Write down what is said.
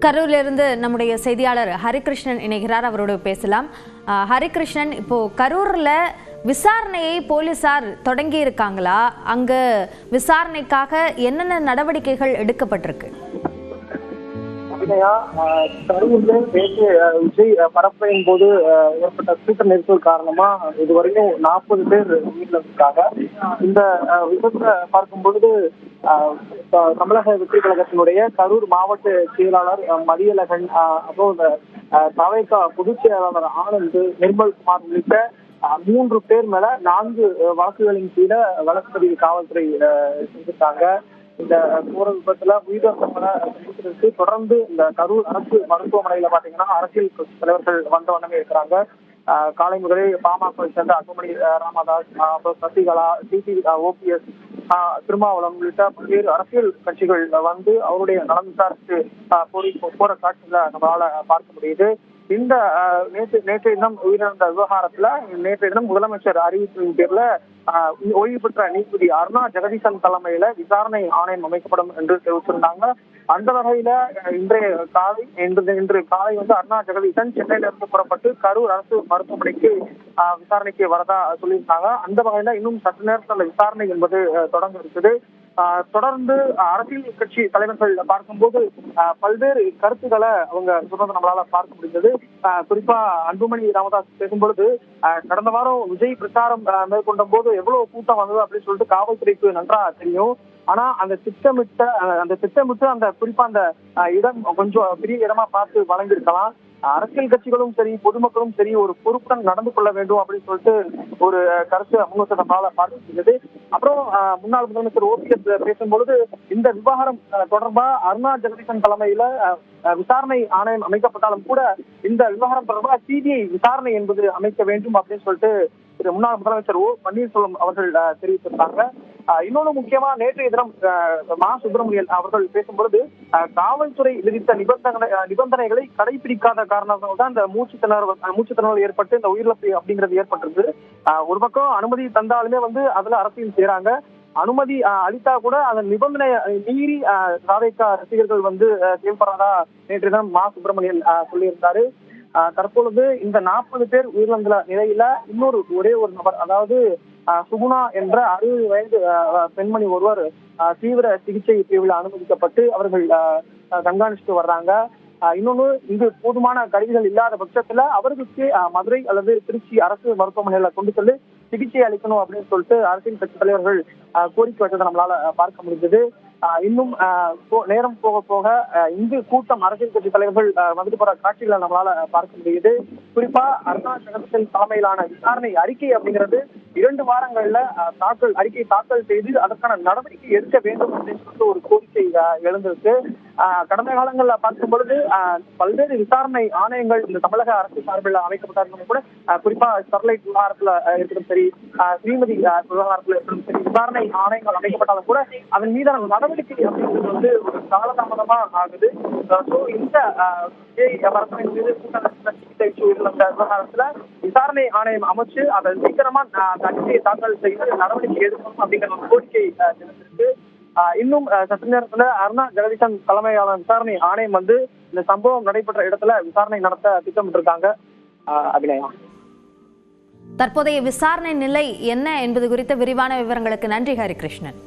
கரூரிலிருந்து நம்முடைய செய்தியாளர் ஹரிகிருஷ்ணன் இணைகிறார். அவரோடு பேசலாம். ஹரிகிருஷ்ணன், இப்போ கரூர்ல விசாரணையை போலீசார் தொடங்கி இருக்காங்களா? அங்க விசாரணைக்காக என்னென்ன நடவடிக்கைகள் எடுக்கப்பட்டிருக்கு? கரூர்ல நேற்று விஜய் பரப்புரையின் போது ஏற்பட்ட கூட்ட நெரிசல் காரணமா இதுவரையும் 40 பேர் உயிரிழந்திருக்காங்க. இந்த விபத்தை பார்க்கும் பொழுது தமிழக வெற்றி கழகத்தினுடைய கரூர் மாவட்ட செயலாளர் மதியழகன், அப்புறம் தவைக்கா பொதுச் செயலாளர் ஆனந்த், நிர்மல்குமார் உள்ளிட்ட 3 பேர் மேல 4 வழக்குகளின் கீழே வழக்கு பதிவு காவல்துறை செஞ்சுட்டாங்க. இந்த போற விபத்துல உயிரிழந்தவங்களை தொடர்ந்து இந்த கரூர் அரசு மருத்துவமனையில பாத்தீங்கன்னா அரசியல் தலைவர்கள் வந்த வண்ணமே இருக்கிறாங்க. காலை முதலே பாமக சேர்ந்த அன்புமணி ராமதாஸ், அப்புறம் சசிகலா, டிடி ஓபிஎஸ், திருமாவளம் உள்ளிட்ட பல்வேறு அரசியல் கட்சிகள் வந்து அவருடைய நலன் விசாரித்து போற காட்சிகளை நம்மளால பார்க்க முடியுது. இந்த நேற்றைய தினம் உயிரிழந்த விவகாரத்துல நேற்றைய தினம் முதலமைச்சர் அறிவிப்பின் பேர்ல ஓய்வு பெற்ற நீதிபதி அருணா ஜெகதீசன் தலைமையில விசாரணை ஆணையம் அமைக்கப்படும் என்று தெரிவிச்சிருந்தாங்க. அந்த வகையில இன்று காலை வந்து அருணா ஜெகதீசன் சென்னையில இருந்து புறப்பட்டு கரூர் அரசு மருத்துவமனைக்கு விசாரணைக்கு வரதா சொல்லியிருந்தாங்க. அந்த வகையில இன்னும் சற்று நேரத்தில் அந்த விசாரணை என்பது தொடங்க இருக்குது. தொடர்ந்து அரசியல் கட்சி தலைவர்கள் பார்க்கும்போது பல்வேறு கருத்துக்களை அவங்க சொல்றதை நம்மளால பார்க்க முடிந்தது. குறிப்பா அன்புமணி ராமதாஸ் பேசும்பொழுது, கடந்த வாரம் விஜய் பிரச்சாரம் மேற்கொண்ட போது எவ்வளவு கூட்டம் வந்தது அப்படின்னு சொல்லிட்டு காவல்துறைக்கு நன்றா தெரியும். ஆனா அந்த திட்டமிட்டு அந்த குறிப்பா அந்த இடம் கொஞ்சம் பெரிய இடமா பார்த்து வழங்கியிருக்கலாம். அரசியல் கட்சிகளும் சரி, பொதுமக்களும் சரி, ஒரு பொறுப்புடன் நடந்து கொள்ள வேண்டும் அப்படின்னு சொல்லிட்டு ஒரு கருத்து முன்வச்ச நம்மளால பார்க்க முடியாது. அப்புறம் முன்னாள் முதலமைச்சர் ஓபிஎஸ் பேசும்பொழுது, இந்த விவகாரம் தொடர்பா அருணா ஜெகதீசன் தலைமையில விசாரணை ஆணையம் அமைக்கப்பட்டாலும் கூட இந்த விவகாரம் தொடர்பாக சிபிஐ விசாரணை என்பது அமைக்க வேண்டும் அப்படின்னு சொல்லிட்டு முன்னாள் முதலமைச்சர் ஓ பன்னீர்செல்வம் அவர்கள் தெரிவித்திருந்தாங்க. இன்னொன்னு முக்கியமா நேற்றைய தினம் மா சுப்பிரமணியன் அவர்கள் பேசும்பொழுது, காவல்துறை விதித்த நிபந்தனைகளை கடைபிடிக்காத காரணத்தால் தான் இந்த மூச்சுத்திணறல் ஏற்பட்டு இந்த உயிரிழப்பு அப்படிங்கிறது ஏற்பட்டிருக்கு. ஒரு பக்கம் அனுமதி தந்தாலுமே வந்து அதுல அரசியல் செய்யறாங்க. அனுமதி அளித்தா கூட அதன் நிபந்தனை மீறி தாவேகா ரசிகர்கள் வந்து செயல்படுறதா நேற்று தினம் மா சுப்பிரமணியன் சொல்லியிருந்தாரு. தற்பொழுது இந்த 40 பேர் உயிரிழந்த நிலையில ஒரே ஒரு நபர், அதாவது சுகுணா என்ற 60 வயது பெண்மணி ஒருவர் தீவிர சிகிச்சை பிரிவில் அனுமதிக்கப்பட்டு அவர்கள் கண்காணிச்சுட்டு வர்றாங்க. இன்னொன்னு, இங்கு போதுமான கருவிகள் இல்லாத பட்சத்துல அவர்களுக்கு மதுரை அல்லது திருச்சி அரசு மருத்துவமனையில கொண்டு சென்று சிகிச்சை அளிக்கணும் அப்படின்னு சொல்லிட்டு அரசியல் கட்சி தலைவர்கள் கோரிக்கை வச்சதை நம்மளால பார்க்க முடிந்தது. இன்னும் நேரம் போக போக இங்கு கூட்டம் அரசியல் கட்சி தலைவர்கள் வந்துட்டு போற காட்சிகளை நம்மளால பார்க்க முடியுது. குறிப்பா அருணா ஜெகதீசன் தலைமையிலான விசாரணை அறிக்கை அப்படிங்கிறது 2 வாரங்கள்ல அறிக்கை தாக்கல் செய்து அதற்கான நடவடிக்கை எடுக்க வேண்டும் அப்படின்னு சொல்லிட்டு ஒரு கோரிக்கை எழுந்திருக்கு. கடந்த காலங்கள்ல பார்க்கும் பொழுது பல்வேறு விசாரணை ஆணையங்கள் இந்த தமிழக அரசு சார்பில் அமைக்கப்பட்டாலும் கூட, குறிப்பா ஸ்டெர்லைட் விவகாரத்துல இருக்கட்டும் சரி, ஸ்ரீமதி விவகாரத்துல இருக்கட்டும் சரி, விசாரணை ஆணையங்கள் அமைக்கப்பட்டாலும் கூட அதன் மீதான நடவடிக்கை அப்படிங்கிறது வந்து ஒரு காலதாமதமா ஆகுது. இந்த விவகாரத்துல விசாரணை ஆணையம் அமைச்சு அதை சீக்கிரமா அறிக்கையை தாக்கல் செய்து நடவடிக்கை எடுக்கணும் அப்படிங்கிற ஒரு கோரிக்கை தெரிவித்திருக்கு. இன்னும் சற்று நேரத்துல அருணா ஜெகதீசன் தலைமையிலான விசாரணை ஆணையம் வந்து இந்த சம்பவம் நடைபெற்ற இடத்துல விசாரணை நடத்த திட்டமிட்டிருக்காங்க. அபிநயா, தற்போதைய விசாரணை நிலை என்ன என்பது குறித்த விரிவான விவரங்களுக்கு நன்றி ஹரிகிருஷ்ணன்.